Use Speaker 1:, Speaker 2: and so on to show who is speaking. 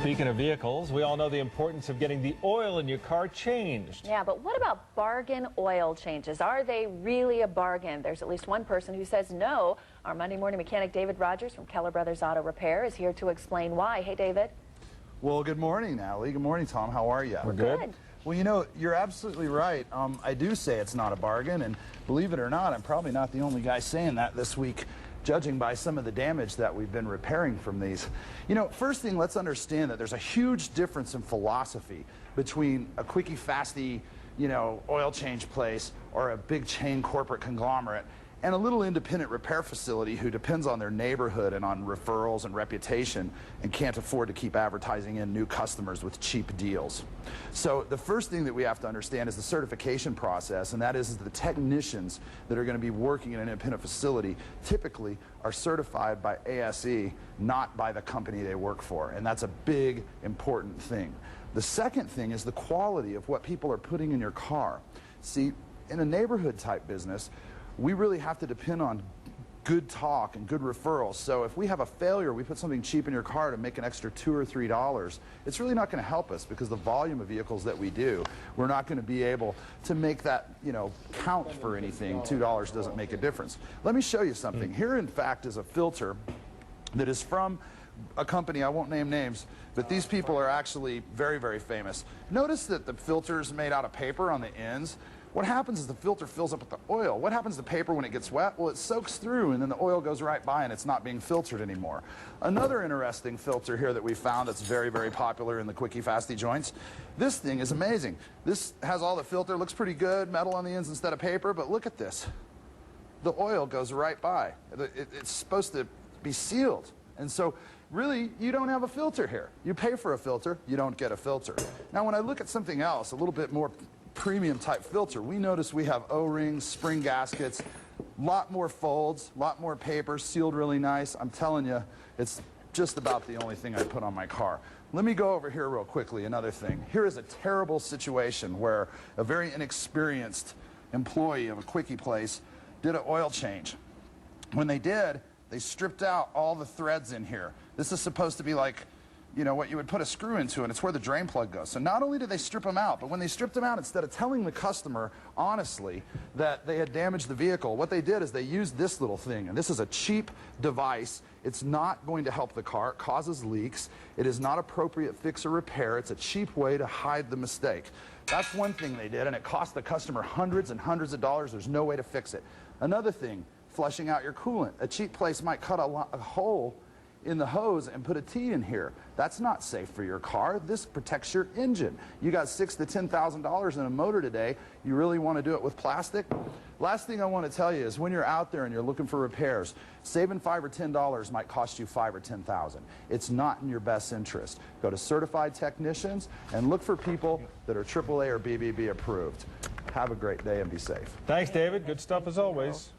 Speaker 1: Speaking of vehicles, we all know the importance of getting the oil in your car changed.
Speaker 2: Yeah, but what about bargain oil changes? Are they really a bargain? There's at least one person who says no. Our Monday morning mechanic David Rogers from Keller Brothers Auto Repair is here to explain why. Hey, David.
Speaker 3: Well, good morning, Natalie. Good morning, Tom. How are you?
Speaker 1: We're good.
Speaker 3: Well, you know, you're absolutely right. I do say it's not a bargain, and believe it or not, I'm probably not the only guy saying that this week, judging by some of the damage that we've been repairing from these. You know, first thing, let's understand that there's a huge difference in philosophy between a quickie, fasty, you know, oil change place or a big chain corporate conglomerate and a little independent repair facility who depends on their neighborhood and on referrals and reputation and can't afford to keep advertising in new customers with cheap deals. So the first thing that we have to understand is the certification process, and that is the technicians that are going to be working in an independent facility typically are certified by ASE, not by the company they work for, and that's a big, important thing. The second thing is the quality of what people are putting in your car. See, in a neighborhood type business, we really have to depend on good talk and good referrals. So if we have a failure, we put something cheap in your car to make an extra $2 or $3, it's really not going to help us because the volume of vehicles that we do, we're not going to be able to make that, you know, count for anything. $2 doesn't make a difference. Let me show you something. Here, in fact, is a filter that is from a company, I won't name names, but these people are actually very, very famous. Notice that the filter is made out of paper on the ends. What happens is the filter fills up with the oil. What happens to paper when it gets wet? Well, it soaks through and then the oil goes right by and it's not being filtered anymore. Another interesting filter here that we found that's very, very popular in the quickie fasty joints. This thing is amazing. This has all the filter, looks pretty good, metal on the ends instead of paper, but look at this. The oil goes right by. It's supposed to be sealed. And so really, you don't have a filter here. You pay for a filter, you don't get a filter. Now, when I look at something else, a little bit more premium type filter, we notice we have O-rings, spring gaskets, lot more folds, lot more paper, sealed really nice. I'm telling you, it's just about the only thing I put on my car. Let me go over here real quickly, another thing. Here is a terrible situation where a very inexperienced employee of a quickie place did an oil change. When they did, they stripped out all the threads in here. This is supposed to be like, you know, what you would put a screw into, and it's where the drain plug goes. So not only did they strip them out, but when they stripped them out, instead of telling the customer honestly that they had damaged the vehicle, what they did is they used this little thing, and this is a cheap device. It's not going to help the car. It causes leaks. It is not appropriate fix or repair. It's a cheap way to hide the mistake. That's one thing they did, and it cost the customer hundreds and hundreds of dollars. There's no way to fix it. Another thing, flushing out your coolant. A cheap place might cut a hole in the hose and put a T in here. That's not safe for your car. This protects your engine. You got $6,000 to $10,000 in a motor today. You really want to do it with plastic? Last thing I want to tell you is when you're out there and you're looking for repairs, saving $5 or $10 might cost you $5,000 or $10,000. It's not in your best interest. Go to certified technicians and look for people that are AAA or BBB approved. Have a great day and be safe.
Speaker 1: Thanks, David. Good stuff as always.